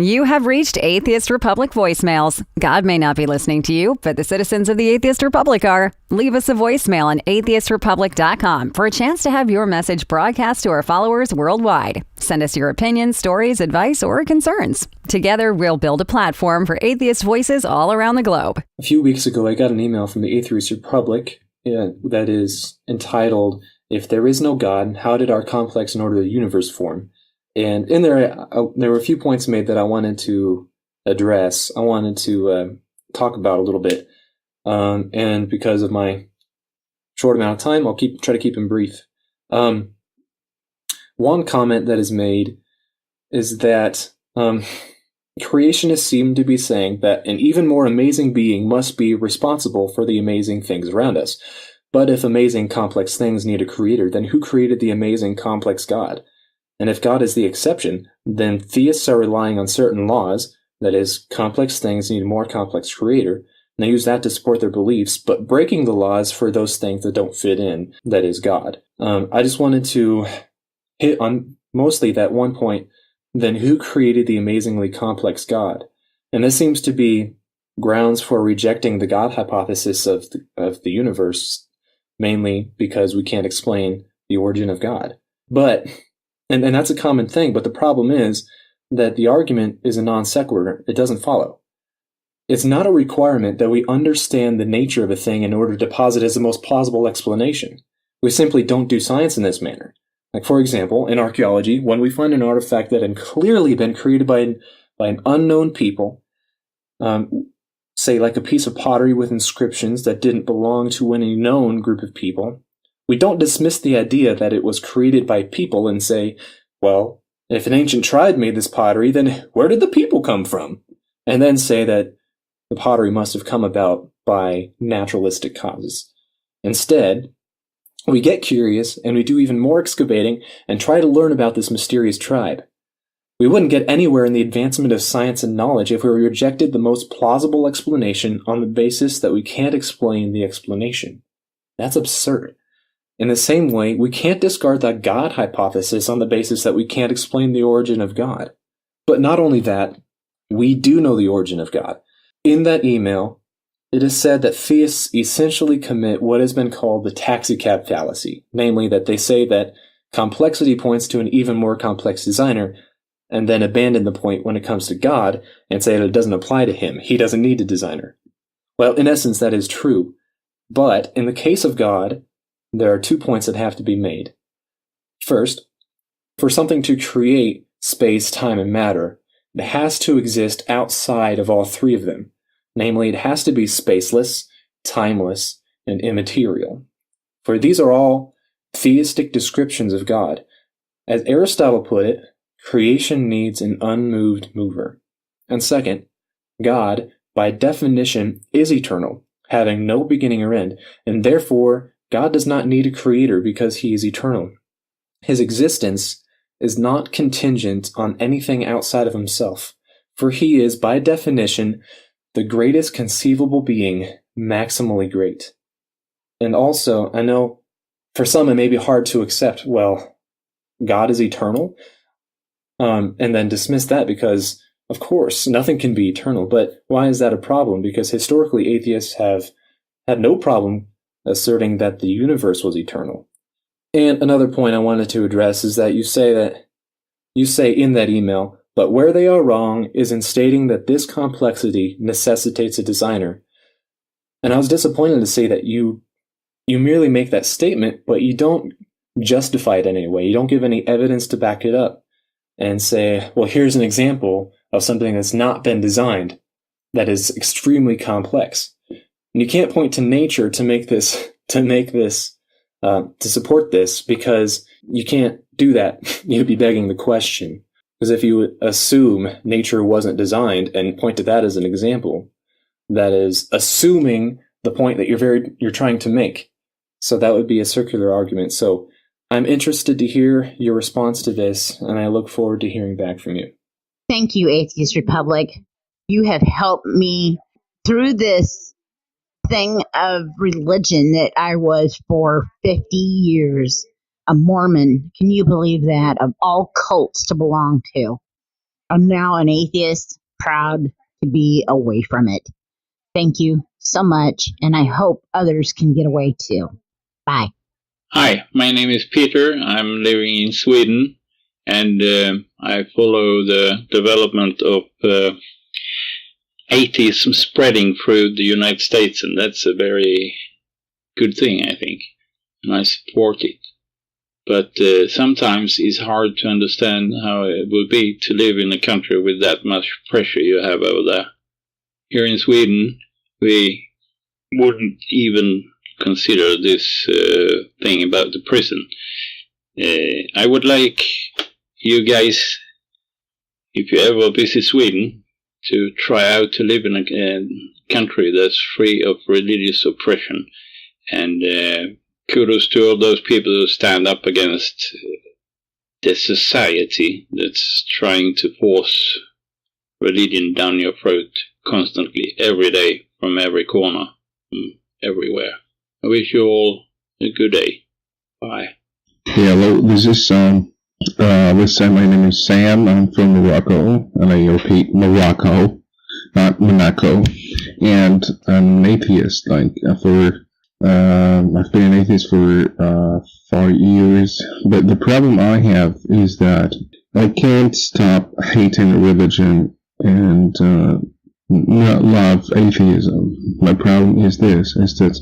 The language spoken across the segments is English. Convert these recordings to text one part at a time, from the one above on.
You have reached Atheist Republic voicemails. God may not be listening to you, but the citizens of the Atheist Republic are. Leave us a voicemail on atheistrepublic.com for a chance to have your message broadcast to our followers worldwide. Send us your opinions, stories, advice, or concerns. Together, we'll build a platform for atheist voices all around the globe. A few weeks ago, I got an email from the Atheist Republic that is entitled, "If There Is No God, How Did Our Complex and Orderly Universe Form?" And in there were a few points made that I wanted to address. I wanted to talk about a little bit. And because of my short amount of time, I'll try to keep them brief. One comment that is made is that creationists seem to be saying that an even more amazing being must be responsible for the amazing things around us. But if amazing, complex things need a creator, then who created the amazing, complex God? And if God is the exception, then theists are relying on certain laws, that is, complex things need a more complex creator, and they use that to support their beliefs, but breaking the laws for those things that don't fit in, that is, God. I just wanted to hit on mostly that one point, then who created the amazingly complex God? And this seems to be grounds for rejecting the God hypothesis of the universe, mainly because we can't explain the origin of God. But And that's a common thing, but the problem is that the argument is a non sequitur. It doesn't follow. It's not a requirement that we understand the nature of a thing in order to posit as the most plausible explanation. We simply don't do science in this manner. Like, for example, in archaeology, when we find an artifact that had clearly been created by an unknown people, say like a piece of pottery with inscriptions that didn't belong to any known group of people, we don't dismiss the idea that it was created by people and say, well, if an ancient tribe made this pottery, then where did the people come from? And then say that the pottery must have come about by naturalistic causes. Instead, we get curious and we do even more excavating and try to learn about this mysterious tribe. We wouldn't get anywhere in the advancement of science and knowledge if we rejected the most plausible explanation on the basis that we can't explain the explanation. That's absurd. In the same way, we can't discard the God hypothesis on the basis that we can't explain the origin of God. But not only that, we do know the origin of God. In that email, it is said that theists essentially commit what has been called the taxicab fallacy, namely that they say that complexity points to an even more complex designer, and then abandon the point when it comes to God and say that it doesn't apply to him. He doesn't need a designer. Well, in essence, that is true. But in the case of God, there are 2 points that have to be made. First, for something to create space, time, and matter, it has to exist outside of all 3 of them. Namely, it has to be spaceless, timeless, and immaterial. For these are all theistic descriptions of God. As Aristotle put it, creation needs an unmoved mover. And second, God, by definition, is eternal, having no beginning or end, and therefore God does not need a creator because he is eternal. His existence is not contingent on anything outside of himself, for he is, by definition, the greatest conceivable being, maximally great. And also, I know for some it may be hard to accept, well, God is eternal, and then dismiss that because, of course, nothing can be eternal. But why is that a problem? Because historically, atheists have had no problem asserting that the universe was eternal. And another point I wanted to address is that you say in that email, but where they are wrong is in stating that this complexity necessitates a designer. And I was disappointed to see that you merely make that statement, but you don't justify it in any way. You don't give any evidence to back it up and say, well, here's an example of something that's not been designed that is extremely complex. And you can't point to nature to support this because you can't do that. You'd be begging the question. Because if you assume nature wasn't designed and point to that as an example, that is assuming the point that you're trying to make. So that would be a circular argument. So I'm interested to hear your response to this, and I look forward to hearing back from you. Thank you, Atheist Republic. You have helped me through this thing of religion that I was for 50 years. A Mormon. Can you believe that? Of all cults to belong to. I'm now an atheist, proud to be away from it. Thank you so much, and I hope others can get away too. Bye. Hi, my name is Peter. I'm living in Sweden, and I follow the development of atheism spreading through the United States, and that's a very good thing, I think, and I support it. But sometimes it's hard to understand how it would be to live in a country with that much pressure you have over there. Here in Sweden, we wouldn't even consider this thing about the prison. I would like you guys, if you ever visit Sweden, to try out to live in a country that's free of religious oppression. And kudos to all those people who stand up against the society that's trying to force religion down your throat constantly, every day, from every corner, from everywhere. I wish you all a good day. Bye. Yeah, hello, this is my name is Sam. I'm from Morocco, and I repeat, Morocco, not Monaco. And I'm an atheist. I've been an atheist for 4 years. But the problem I have is that I can't stop hating religion and not love atheism. My problem is that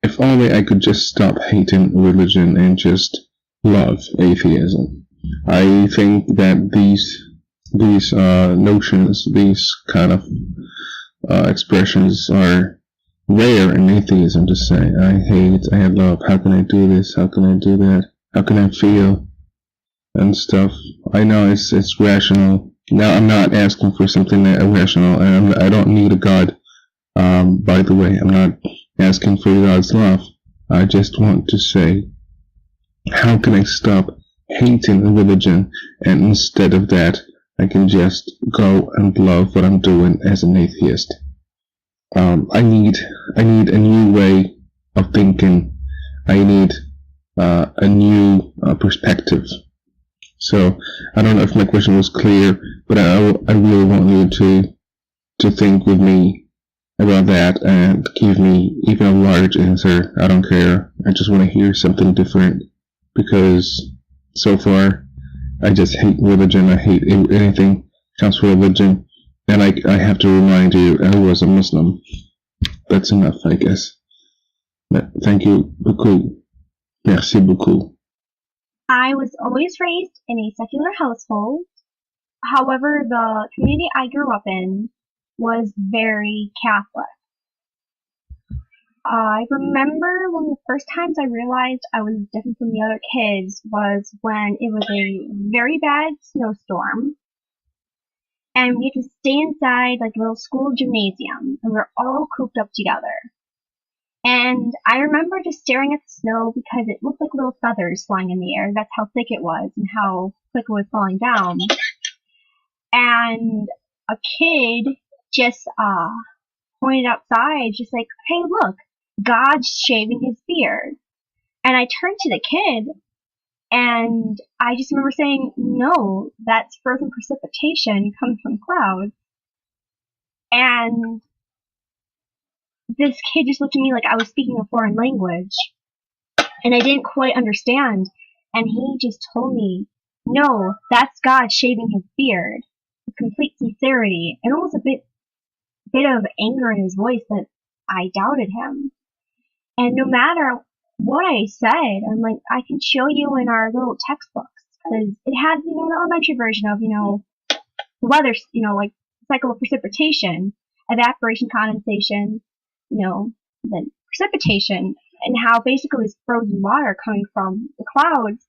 if only I could just stop hating religion and just love atheism. I think that these notions, these kind of expressions are rare in atheism to say. I hate, I love, how can I do this, how can I do that, how can I feel, and stuff. I know it's rational. Now I'm not asking for something irrational, and I don't need a God. By the way, I'm not asking for God's love. I just want to say, how can I stop hating religion, and instead of that, I can just go and love what I'm doing as an atheist. I need a new way of thinking. I need a new perspective. So I don't know if my question was clear, but I really want you to think with me about that and give me even a large answer. I don't care. I just want to hear something different, because so far I just hate religion. I hate anything that comes from religion. And I have to remind you, I was a Muslim. That's enough, I guess. But thank you beaucoup. Merci beaucoup. I was always raised in a secular household. However, the community I grew up in was very Catholic. I remember one of the first times I realized I was different from the other kids was when it was a very bad snowstorm, and we had to stay inside like a little school gymnasium, and we were all cooped up together. And I remember just staring at the snow because it looked like little feathers flying in the air. That's how thick it was and how quick it was falling down. And a kid just pointed outside, just like, hey, look, God's shaving his beard. And I turned to the kid, and I just remember saying, no, that's frozen precipitation coming from clouds. And this kid just looked at me like I was speaking a foreign language, and I didn't quite understand. And he just told me, no, that's God shaving his beard, with complete sincerity, and almost a bit of anger in his voice that I doubted him. And no matter what I said, I'm like, I can show you in our little textbooks, because it had, an elementary version of, the weather, like cycle of precipitation, evaporation, condensation, then precipitation, and how basically this frozen water coming from the clouds.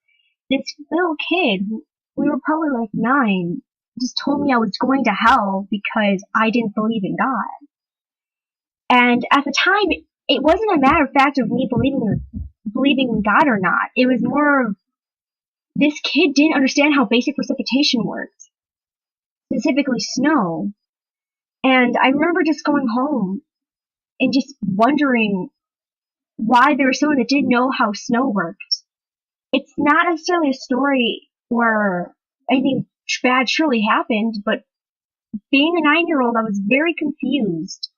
This little kid, we were probably like 9, just told me I was going to hell because I didn't believe in God. And at the time, it wasn't a matter of fact of me believing in God or not. It was more of this kid didn't understand how basic precipitation worked, specifically snow. And I remember just going home and just wondering why there was someone that didn't know how snow worked. It's not necessarily a story or anything bad surely happened, but being a 9-year-old, I was very confused.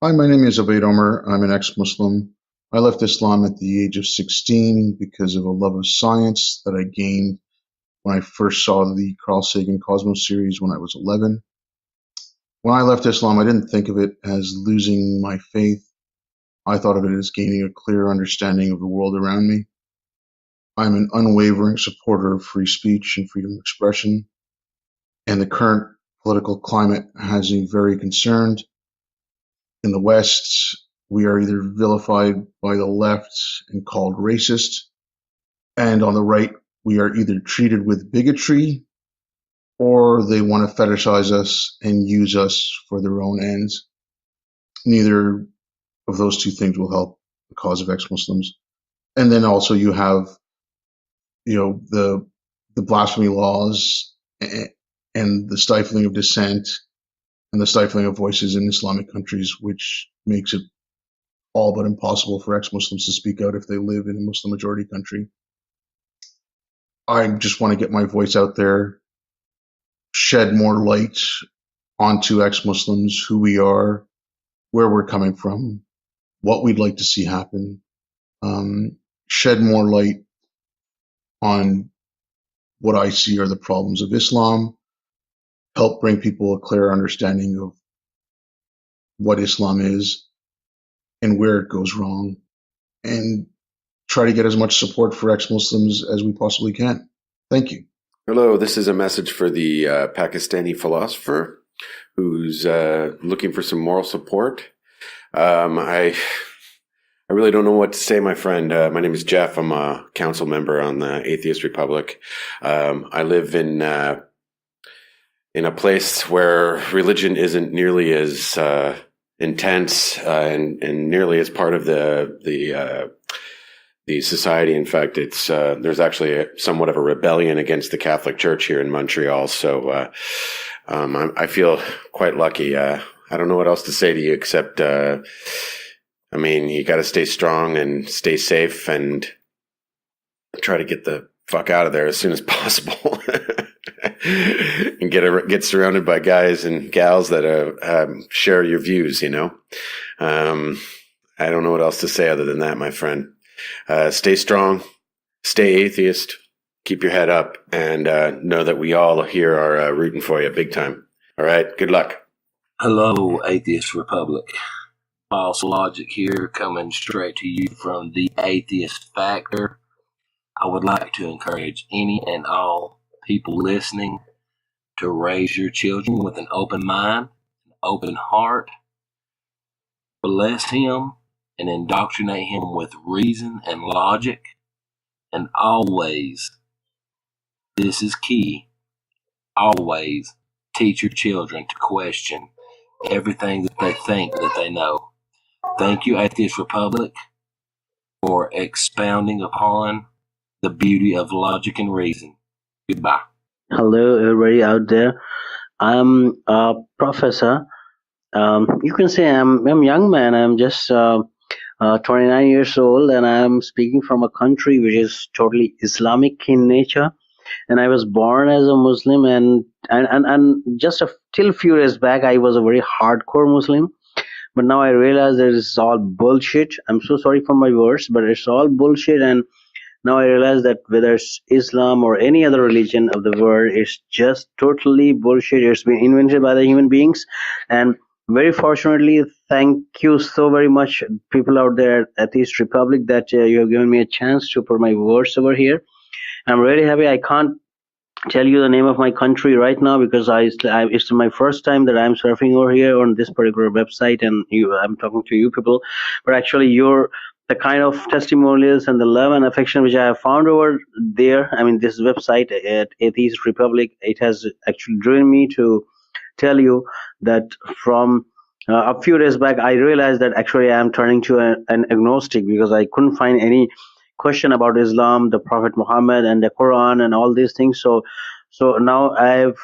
Hi, my name is Obaid Omer. I'm an ex-Muslim. I left Islam at the age of 16 because of a love of science that I gained when I first saw the Carl Sagan Cosmos series when I was 11. When I left Islam, I didn't think of it as losing my faith. I thought of it as gaining a clear understanding of the world around me. I'm an unwavering supporter of free speech and freedom of expression, and the current political climate has me very concerned. In the West, we are either vilified by the left and called racist, and on the right, we are either treated with bigotry or they want to fetishize us and use us for their own ends. Neither of those two things will help the cause of ex-Muslims. And then also you have, the blasphemy laws and the stifling of dissent and the stifling of voices in Islamic countries, which makes it all but impossible for ex-Muslims to speak out if they live in a Muslim majority country. I just want to get my voice out there, shed more light onto ex-Muslims, who we are, where we're coming from, what we'd like to see happen, shed more light on what I see are the problems of Islam, help bring people a clear understanding of what Islam is and where it goes wrong, and try to get as much support for ex-Muslims as we possibly can. Thank you. Hello, this is a message for the Pakistani philosopher who's looking for some moral support. I really don't know what to say, my friend. My name is Jeff. I'm a council member on the Atheist Republic. I live in a place where religion isn't nearly as intense and nearly as part of the society. In fact, it's there's actually somewhat of a rebellion against the Catholic Church here in Montreal. So I feel quite lucky. I don't know what else to say to you except, you got to stay strong and stay safe and try to get the fuck out of there as soon as possible and get surrounded by guys and gals that share your views. I don't know what else to say other than that, my friend. Stay strong, stay atheist, keep your head up, and know that we all here are rooting for you big time. All right, good luck. Hello, Atheist Republic. False Logic here, coming straight to you from the Atheist Factor. I would like to encourage any and all people listening to raise your children with an open mind, an open heart, bless him, and indoctrinate him with reason and logic. And always, this is key, always teach your children to question everything that they think that they know. Thank you, Atheist Republic, for expounding upon the beauty of logic and reason. Goodbye. Hello, everybody out there. I'm a professor. You can say I'm a young man. I'm just 29 years old, and I'm speaking from a country which is totally Islamic in nature. And I was born as a Muslim, and just till few years back, I was a very hardcore Muslim. But now I realize that it's all bullshit. I'm so sorry for my words, but it's all bullshit. And now I realize that whether it's Islam or any other religion of the world, it's just totally bullshit. It's been invented by the human beings. And very fortunately, thank you so very much, people out there at Atheist Republic, that you have given me a chance to put my words over here. I'm really happy. I can't tell you the name of my country right now because it's my first time that I'm surfing over here on this particular website, and I'm talking to you people. But actually, the kind of testimonials and the love and affection which I have found over there, this website at Atheist Republic, it has actually driven me to tell you that from a few days back, I realized that actually I am turning to an agnostic because I couldn't find any question about Islam, the Prophet Muhammad, and the Quran, and all these things. So now I've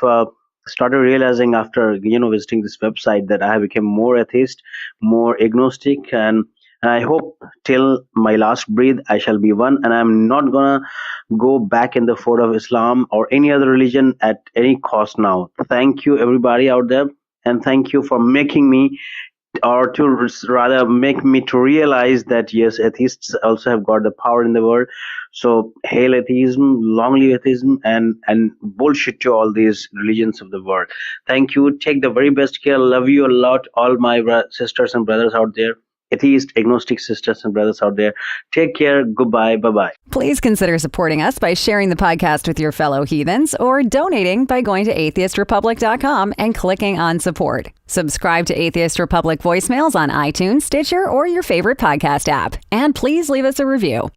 started realizing after visiting this website that I have become more atheist, more agnostic, and And I hope till my last breath, I shall be one. And I'm not going to go back in the fold of Islam or any other religion at any cost now. Thank you, everybody out there. And thank you for making me, or to rather make me to realize that yes, atheists also have got the power in the world. So hail atheism, long live atheism, and bullshit to all these religions of the world. Thank you. Take the very best care. Love you a lot, all my sisters and brothers out there, atheist, agnostic sisters and brothers out there. Take care. Goodbye. Bye-bye. Please consider supporting us by sharing the podcast with your fellow heathens or donating by going to atheistrepublic.com and clicking on support. Subscribe to Atheist Republic voicemails on iTunes, Stitcher, or your favorite podcast app. And please leave us a review.